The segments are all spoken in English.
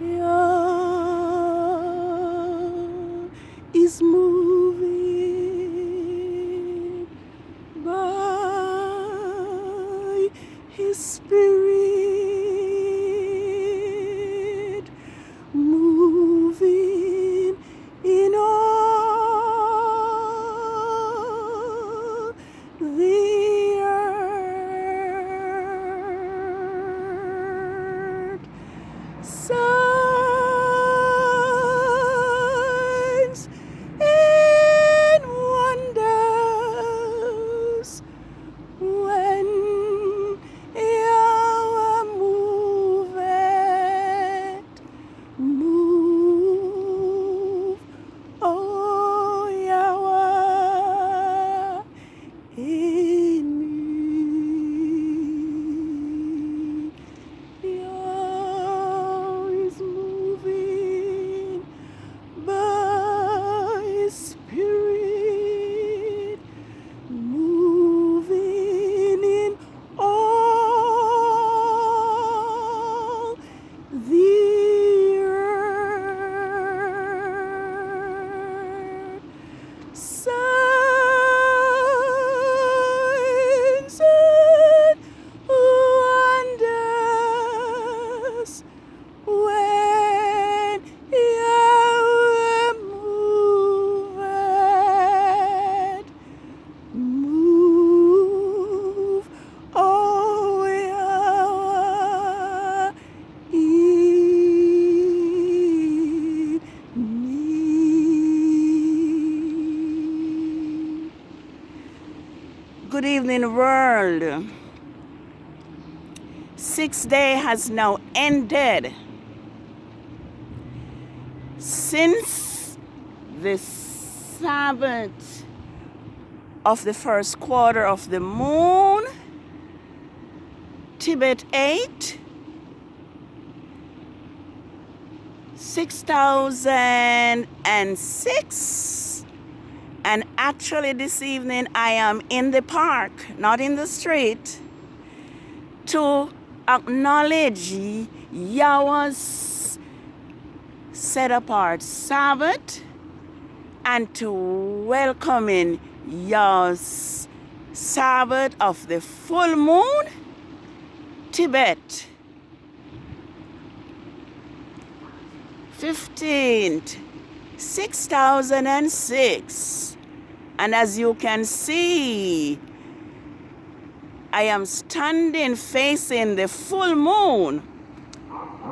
Yah is moving by His Spirit, moving in all the earth. Signs and wonders when Yahweh moveth, move, oh Yahweh, in me. Yah is moving by His Spirit, moving in all the earth. Signs and wonders when Yahweh moveth, move, oh Yahweh, in me. Good evening, world. 6th day has now ended since the Sabbath of the first quarter of the moon, TEBETH 8, 6006. And actually this evening I am in the park, not in the street, to acknowledge Yahweh's set apart Sabbath and to welcome in Yah's Sabbath of the full moon, TEBETH 15th, 6006. And as you can see, I am standing facing the full moon,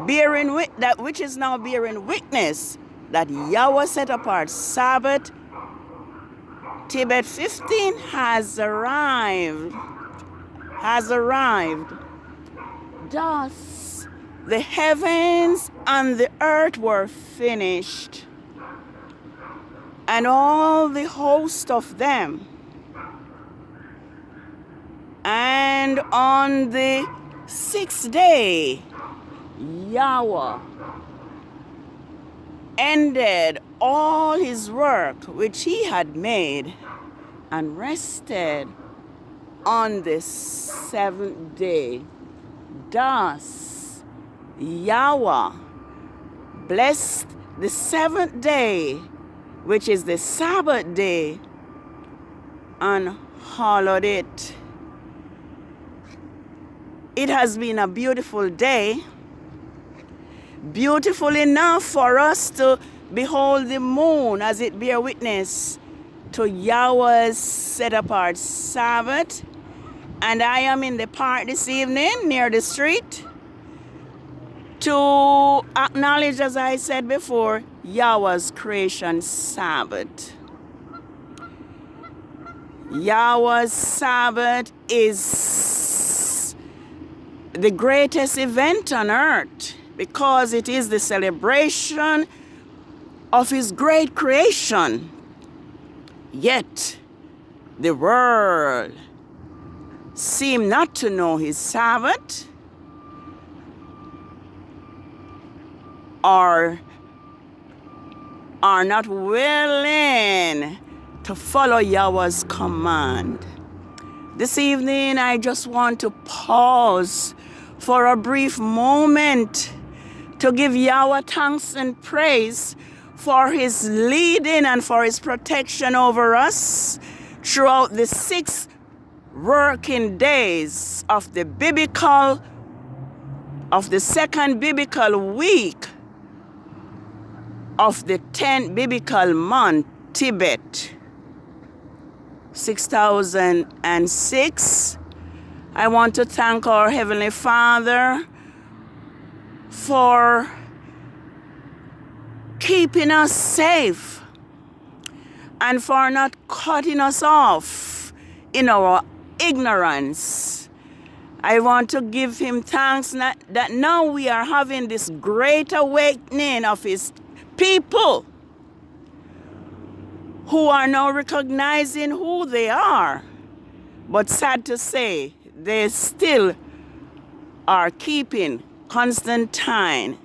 bearing that which is now bearing witness that Yahweh set apart Sabbath, TEBETH 15 has arrived. Thus, the heavens and the earth were finished, and all the host of them. And on the 6th day, Yahweh ended all His work which He had made and rested on the 7th day. Thus, Yahweh blessed the 7th day, which is the Sabbath day, and hallowed it. It has been a beautiful day, beautiful enough for us to behold the moon as it bear witness to Yahweh's set apart Sabbath. And I am in the park this evening near the street to acknowledge, as I said before, Yahweh's creation Sabbath. Yahweh's Sabbath is the greatest event on earth because it is the celebration of His great creation. Yet the world seem not to know His Sabbath or are not willing to follow Yahweh's command. This evening, I just want to pause for a brief moment to give Yahweh thanks and praise for his leading and for his protection over us throughout the 6 working days of the second biblical week of the 10th biblical month, TEBETH 6006. I want to thank our Heavenly Father for keeping us safe and for not cutting us off in our ignorance. I want to give him thanks that now we are having this great awakening of his people who are now recognizing who they are. But sad to say, they still are keeping Constantine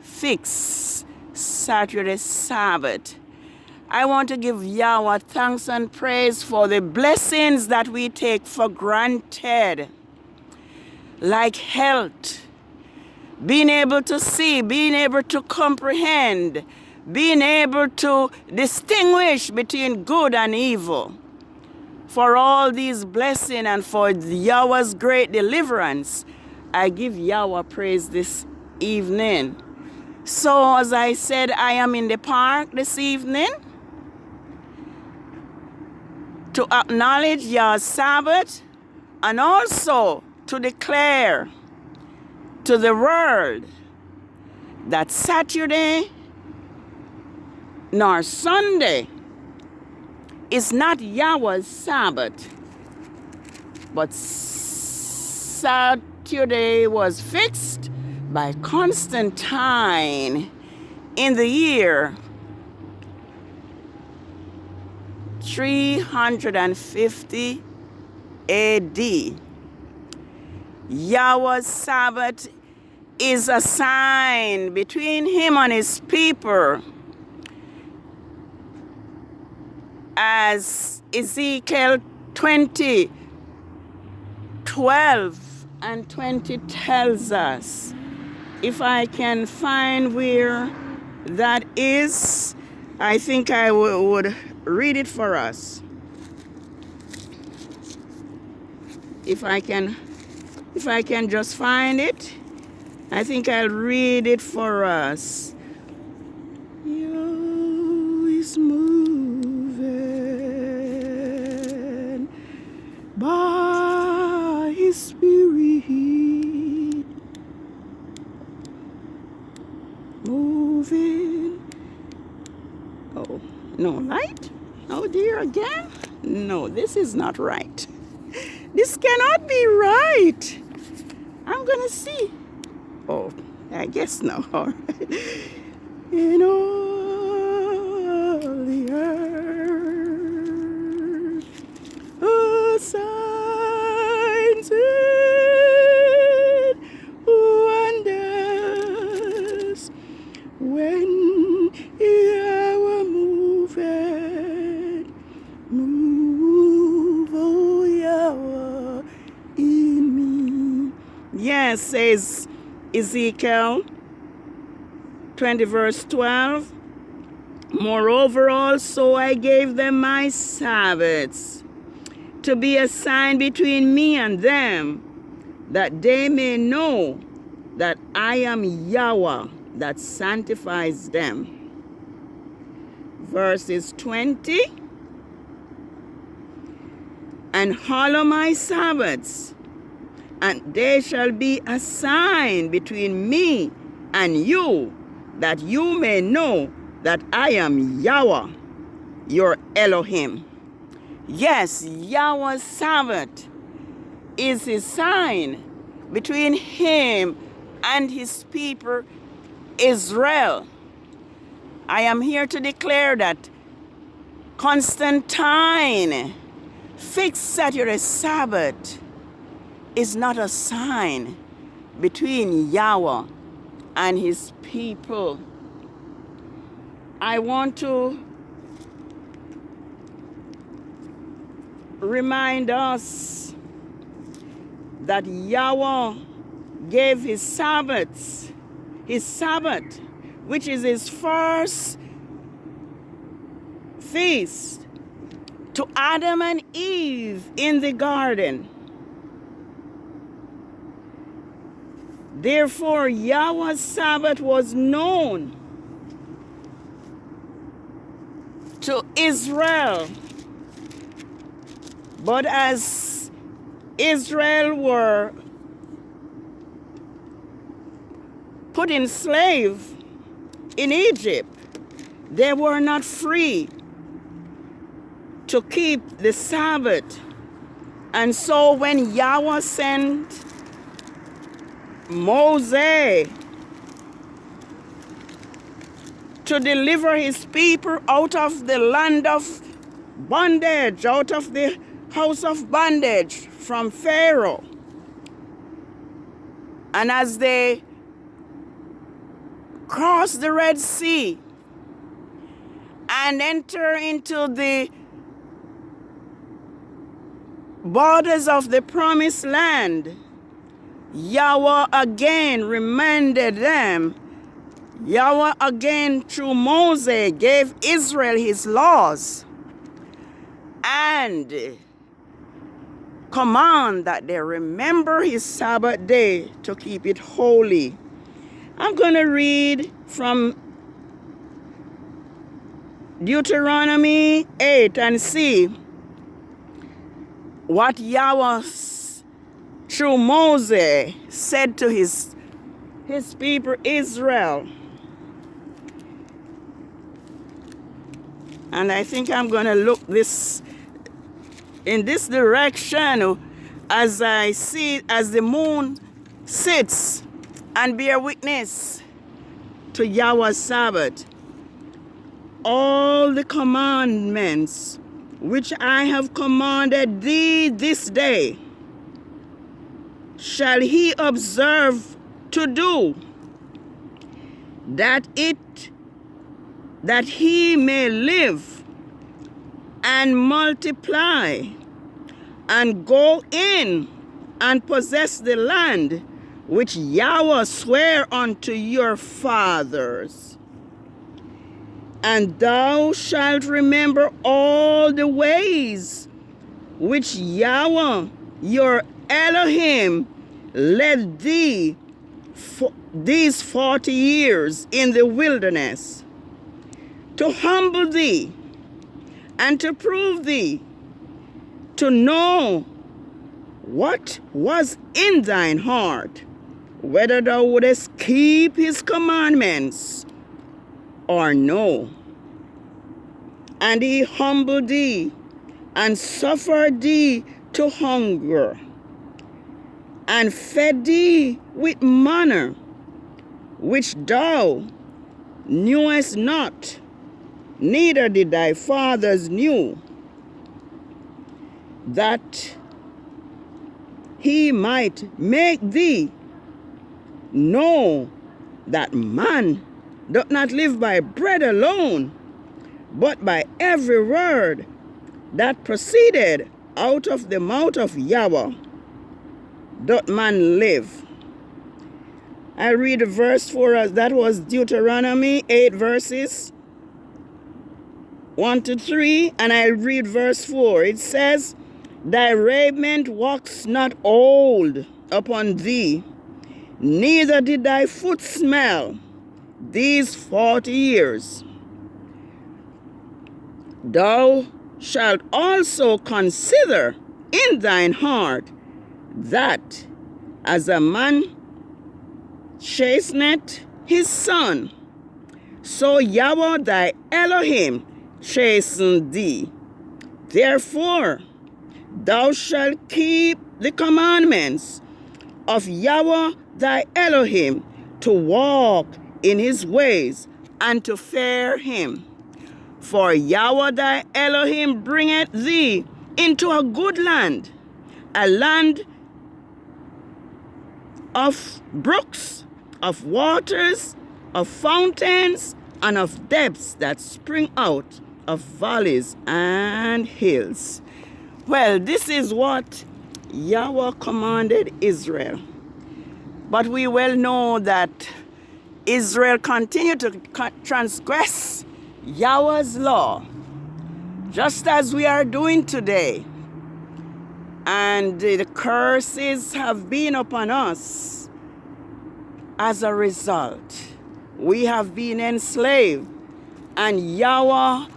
fixed Saturday Sabbath. I want to give Yahweh thanks and praise for the blessings that we take for granted, like health, being able to see, being able to comprehend, being able to distinguish between good and evil. For all these blessings and for Yahweh's great deliverance, I give Yahweh praise this evening. So as I said, I am in the park this evening to acknowledge Yah's Sabbath and also to declare to the world that Saturday nor Sunday is not Yahweh's Sabbath, but Saturday was fixed by Constantine in the year 350 AD. Yahweh's Sabbath is a sign between him and his people, as Ezekiel 20:12 and 20 tells us. If I can find where that is, I think I would read it for us. If I can just find it, I think I'll read it for us. Yahweh is moving by his spirit, moving. Oh, no light? Oh dear, again? No, this is not right. This cannot be right. I'm gonna see. Oh, I guess no. In all the earth, signs and wonders, when you are moving, move, oh Yahweh, in me. Yes, says Ezekiel 20 verse 12. Moreover also I gave them my Sabbaths to be a sign between me and them, that they may know that I am Yahweh that sanctifies them. Verses 20. And hallow my Sabbaths, and they shall be a sign between me and you, that you may know that I am Yahweh, your Elohim. Yes, Yahweh's Sabbath is his sign between him and his people, Israel. I am here to declare that Constantine fixed Saturday Sabbath is not a sign between Yahweh and his people. I want to remind us that Yahweh gave his Sabbaths, his Sabbath, which is his first feast, to Adam and Eve in the garden. Therefore, Yahweh's Sabbath was known to Israel. But as Israel were put in slave in Egypt, they were not free to keep the Sabbath. And so when Yahweh sent Moses to deliver his people out of the land of bondage, out of the house of bondage from Pharaoh, and as they crossed the Red Sea and enter into the borders of the promised land, Yahweh again reminded them. Yahweh again through Moses gave Israel his laws and command that they remember his Sabbath day to keep it holy. I'm going to read from Deuteronomy 8 and see what Yahweh through Moses said to his people Israel. And I think I'm going to look in this direction as I see as the moon sits and bear witness to Yahweh's Sabbath. All the commandments which I have commanded thee this day shall he observe to do, that he may live and multiply and go in and possess the land which Yahweh sware unto your fathers. And thou shalt remember all the ways which Yahweh your Elohim led thee for these 40 years in the wilderness, to humble thee and to prove thee, to know what was in thine heart, whether thou wouldest keep his commandments or no. And he humbled thee and suffered thee to hunger, and fed thee with manna, which thou knewest not, neither did thy fathers knew, that he might make thee know that man doth not live by bread alone, but by every word that proceeded out of the mouth of Yahweh doth man live. I read verse 4 as that was Deuteronomy 8 verses 1 to 3, and I read verse 4. It says, thy raiment waxed not old upon thee, neither did thy foot smell these 40 years. Thou shalt also consider in thine heart that as a man chasteneth his son, so Yahweh thy Elohim chasten thee. Therefore thou shalt keep the commandments of Yahweh thy Elohim, to walk in his ways and to fear him. For Yahweh thy Elohim bringeth thee into a good land, a land of brooks, of waters, of fountains, and of depths that spring out of valleys and hills. Well, this is what Yahweh commanded Israel. But we well know that Israel continued to transgress Yahweh's law, just as we are doing today. And the curses have been upon us. As a result, we have been enslaved. And Yahweh,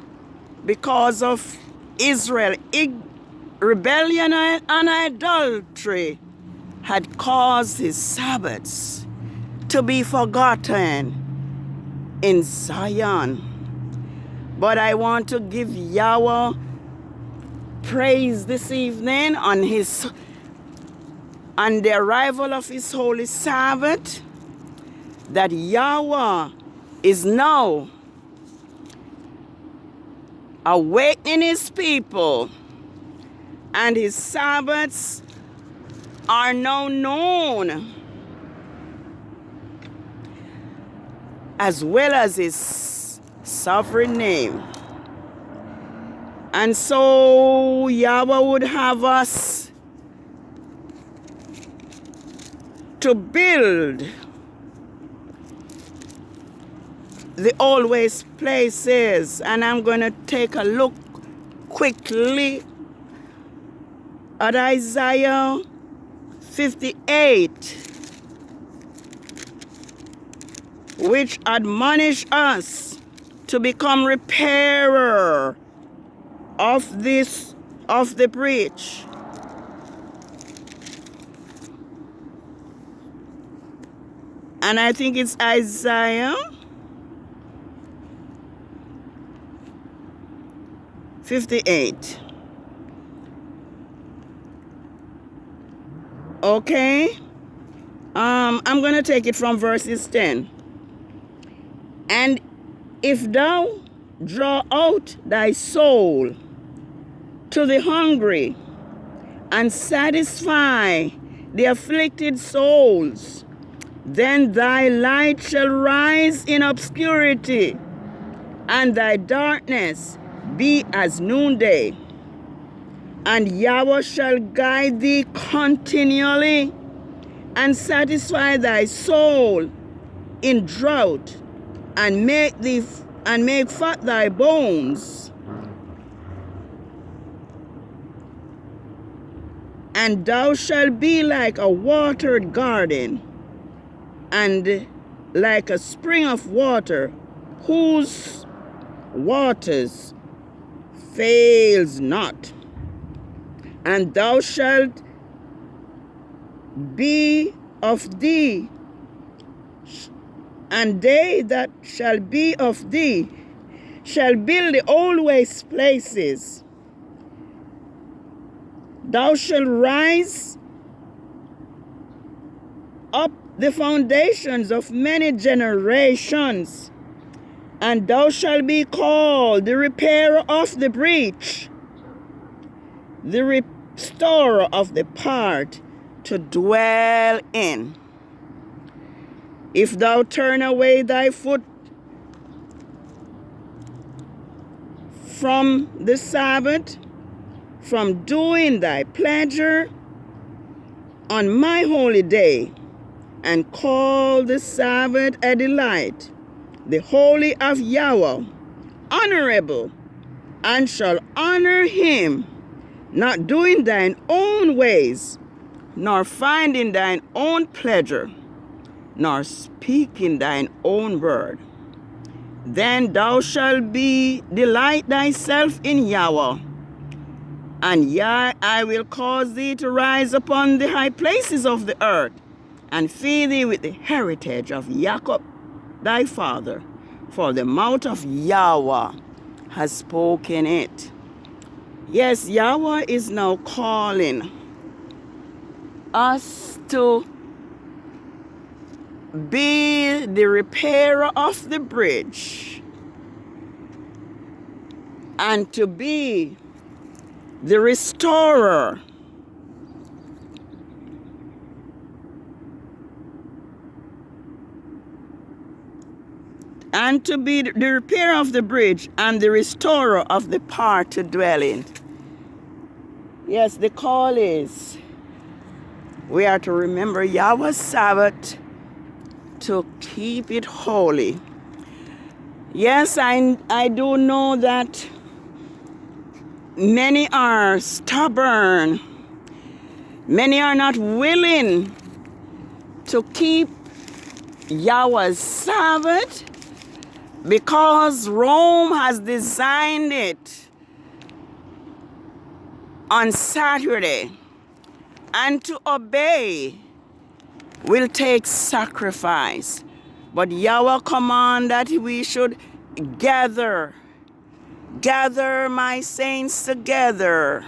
because of Israel, rebellion and adultery, had caused his Sabbaths to be forgotten in Zion. But I want to give Yahweh praise this evening on the arrival of his holy Sabbath, that Yahweh is now awakening his people, and his Sabbaths are now known, as well as his sovereign name. And so Yahweh would have us to build the always places. And I'm going to take a look quickly at Isaiah 58, which admonish us to become repairer of the breach. And I think it's Isaiah 58. Okay. I'm going to take it from verses 10. And if thou draw out thy soul to the hungry, and satisfy the afflicted souls, then thy light shall rise in obscurity, and thy darkness be as noonday. And Yahweh shall guide thee continually, and satisfy thy soul in drought, and make fat thy bones. And thou shalt be like a watered garden, and like a spring of water, whose waters fails not. And thou shalt be of thee, and they that shall be of thee shall build the always places. Thou shalt rise up the foundations of many generations, and thou shalt be called the repairer of the breach, the restorer of the part to dwell in. If thou turn away thy foot from the Sabbath, from doing thy pleasure on my holy day, and call the Sabbath a delight, the holy of Yahweh, honorable, and shall honor him, not doing thine own ways, nor finding thine own pleasure, nor speaking thine own word. Then thou shalt delight thyself in Yahweh, and I will cause thee to rise upon the high places of the earth, and feed thee with the heritage of Jacob thy father, for the mouth of Yahweh has spoken it. Yes, Yahweh is now calling us to be the repairer of the bridge, and to be the restorer, and to be the repairer of the bridge and the restorer of the part to dwell in. Yes, the call is we are to remember Yahweh's Sabbath, to keep keep it holy. Yes, I do know that many are stubborn. Many are not willing to keep Yahweh's Sabbath because Rome has designed it on Saturday. And to obey will take sacrifice. But Yahweh command that we should gather my saints together,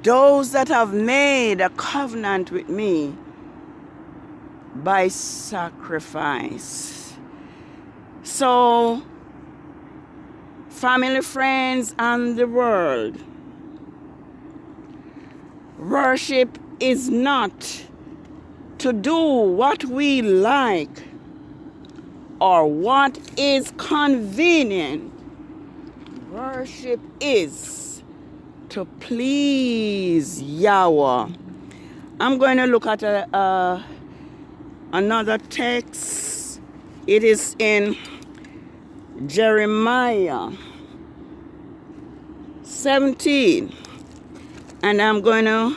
those that have made a covenant with me by sacrifice. So, family, friends, and the world, worship is not to do what we like or what is convenient. Worship is to please Yahweh. I'm going to look at another text. It is in Jeremiah 17. And I'm going to,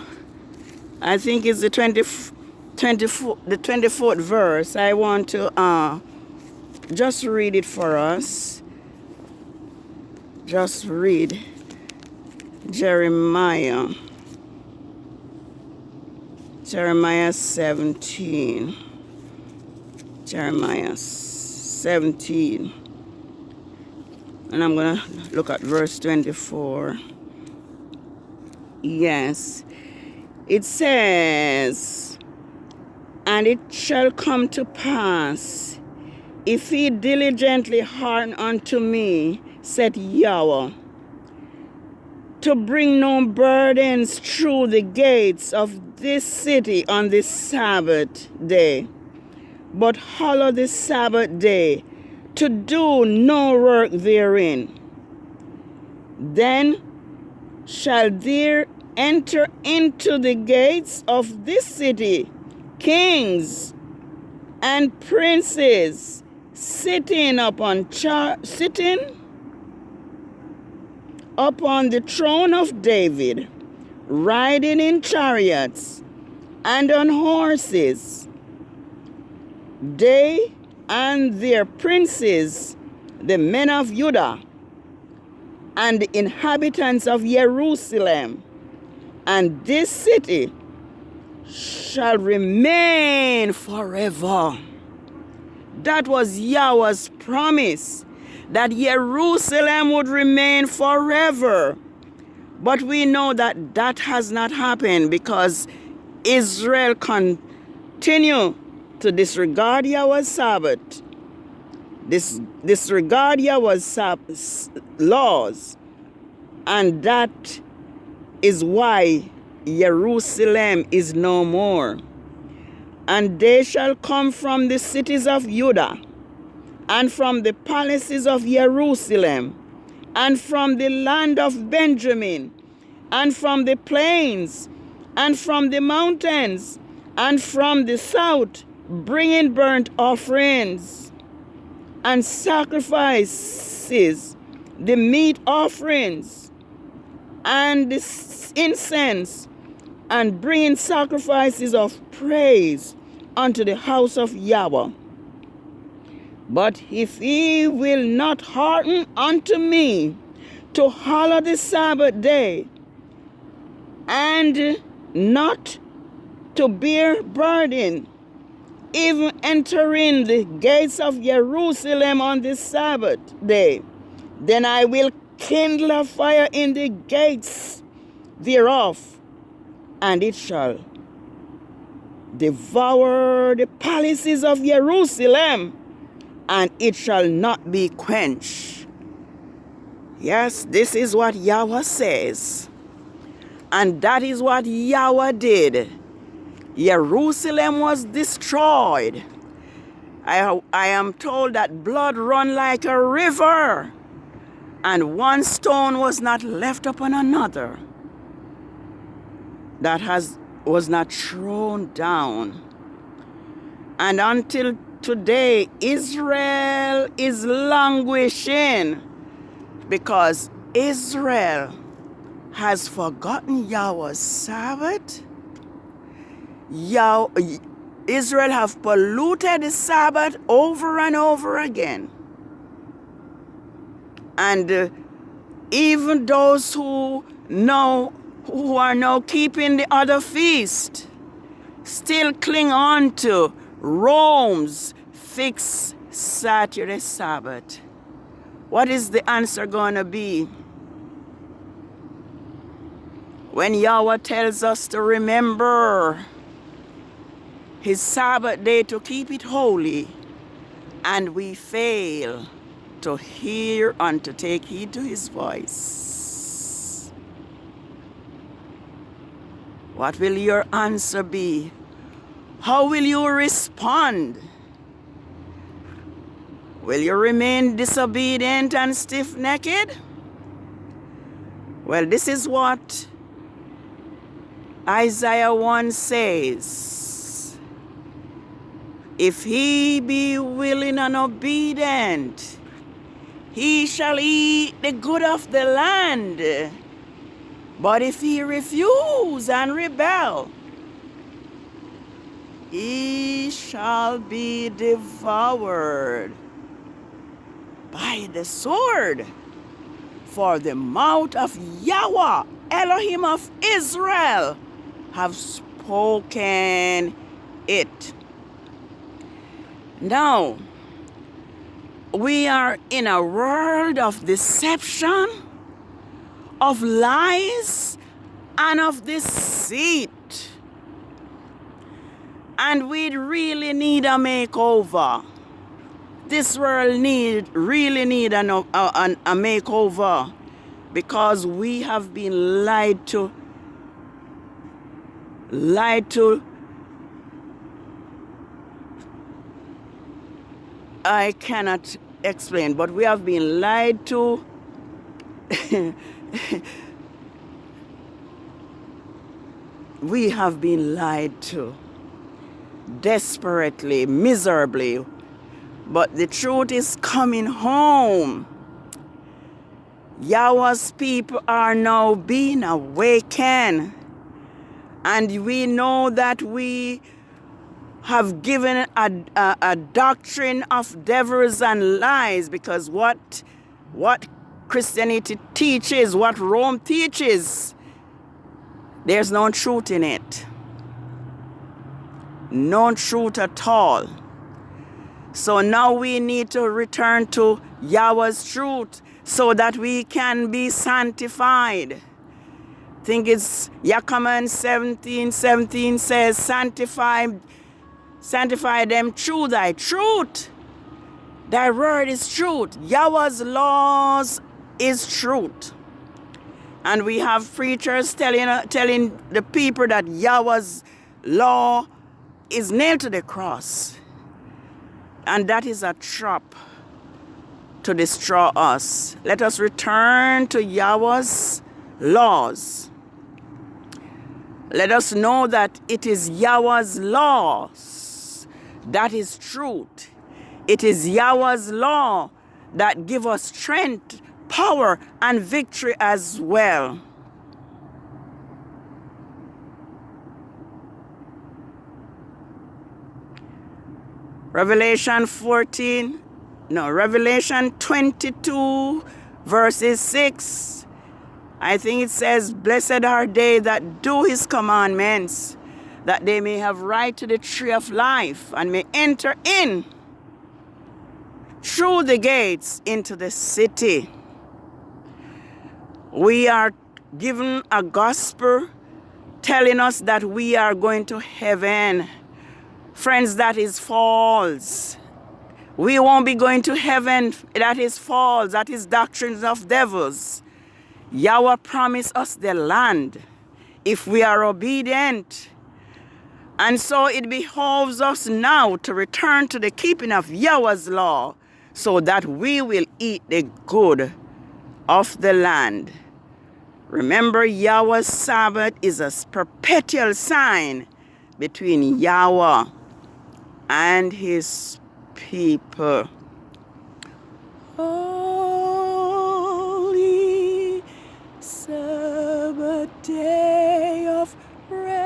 I think it's the 24th verse. I want to just read it for us. Just read Jeremiah 17. Jeremiah 17. And I'm going to look at verse 24. Yes. It says, and it shall come to pass, if he diligently hearken unto me, said Yahweh, to bring no burdens through the gates of this city on the Sabbath day, but hallow the Sabbath day, to do no work therein. Then shall there enter into the gates of this city kings and princes sitting upon the throne of David, riding in chariots and on horses. They and their princes, the men of Judah, and the inhabitants of Jerusalem, and this city shall remain forever. That was Yahweh's promise, that Jerusalem would remain forever. But we know that that has not happened because Israel continue to disregard Yahweh's Sabbath, disregard Yahweh's laws, and that is why Jerusalem is no more. And they shall come from the cities of Judah, and from the palaces of Jerusalem, and from the land of Benjamin, and from the plains, and from the mountains, and from the south, bringing burnt offerings and sacrifices, the meat offerings, and the incense, and bringing sacrifices of praise unto the house of Yahweh. But if ye will not hearken unto me to hallow the Sabbath day, and not to bear burden, even entering the gates of Jerusalem on the Sabbath day, then I will kindle a fire in the gates thereof, and it shall devour the palaces of Jerusalem, and it shall not be quenched. Yes, this is what Yahweh says. And that is what Yahweh did. Jerusalem was destroyed. I am told that blood run like a river, and one stone was not left upon another that was not thrown down. And until today Israel is languishing because Israel has forgotten Yahweh's Sabbath. Israel have polluted the Sabbath over and over again. And even those who are now keeping the other feast still cling on to Rome's fixed Saturday Sabbath. What is the answer going to be when Yahweh tells us to remember His Sabbath day to keep it holy, and we fail to hear and to take heed to His voice? What will your answer be? How will you respond? Will you remain disobedient and stiff-necked? Well, this is what Isaiah 1 says. If he be willing and obedient, he shall eat the good of the land. But if he refuse and rebel, he shall be devoured by the sword. For the mouth of Yahweh, Elohim of Israel, have spoken it. Now, we are in a world of deception, of lies, and of deceit. And we really need a makeover. This world really need a makeover, because we have been lied to. I cannot explain, but we have been lied to. We have been lied to desperately, miserably. But the truth is coming home. Yahweh's people are now being awakened. And we know that we have given a doctrine of devils and lies, because what Christianity teaches, what Rome teaches, there's no truth in it. No truth at all. So now we need to return to Yahweh's truth so that we can be sanctified. I think it's Yakaman 17:17 says, sanctify them through thy truth. Thy word is truth. Yahweh's laws is truth. And we have preachers telling the people that Yahweh's law is nailed to the cross. And that is a trap to destroy us. Let us return to Yahweh's laws. Let us know that it is Yahweh's laws that is truth. It is Yahweh's law that give us strength, power, and victory as well. Revelation 22, verses 6. I think it says, blessed are they that do his commandments, that they may have right to the tree of life and may enter in through the gates into the city. We are given a gospel telling us that we are going to heaven. Friends, that is false. We won't be going to heaven. That is false. That is doctrines of devils. Yahweh promised us the land if we are obedient. And so it behoves us now to return to the keeping of Yahweh's law so that we will eat the good of the land. Remember, Yahweh's Sabbath is a perpetual sign between Yahweh and his people. Holy Sabbath day of rest,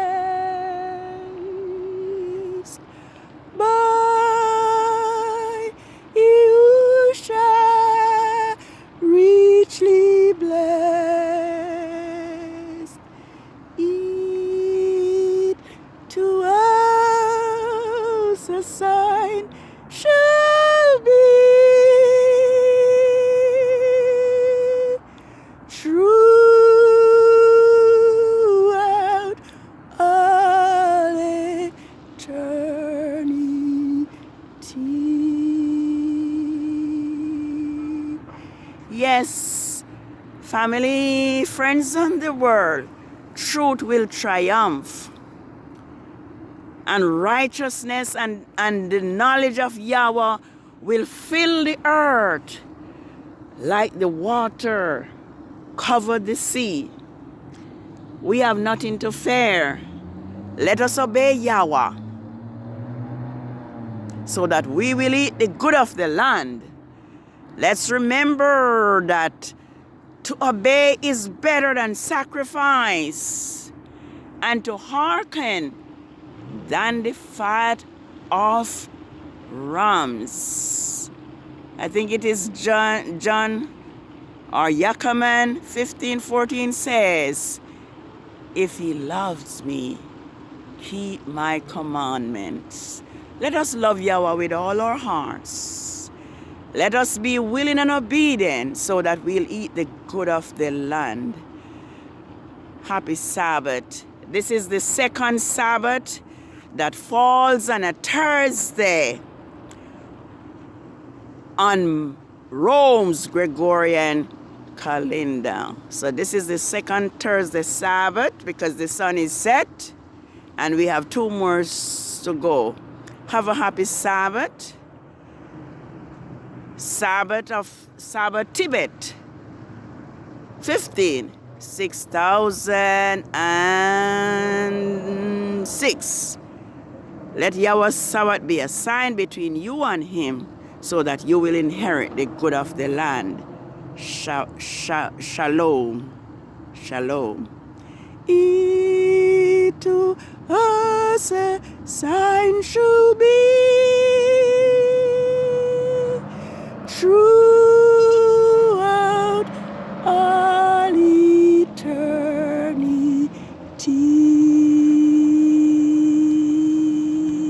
by you shall richly blessed. It to us a sign shall be throughout all eternity. Yes, family, friends on the world, truth will triumph. And righteousness and the knowledge of Yahweh will fill the earth like the water covered the sea. We have nothing to fear. Let us obey Yahweh so that we will eat the good of the land. Let's remember that to obey is better than sacrifice, and to hearken than the fat of rams. I think it is John or Yachaman 15:14 says, if he loves me, keep my commandments. Let us love Yahweh with all our hearts. Let us be willing and obedient so that we'll eat the good of the land. Happy Sabbath. This is the second Sabbath that falls on a Thursday on Rome's Gregorian calendar. So this is the second Thursday Sabbath because the sun is set and we have 2 more to go. Have a happy Sabbath. Sabbath TEBETH 15 6006. Let Yahweh's Sabbath be a sign between you and him so that you will inherit the good of the land. Shalom. Shalom. It to us a sign should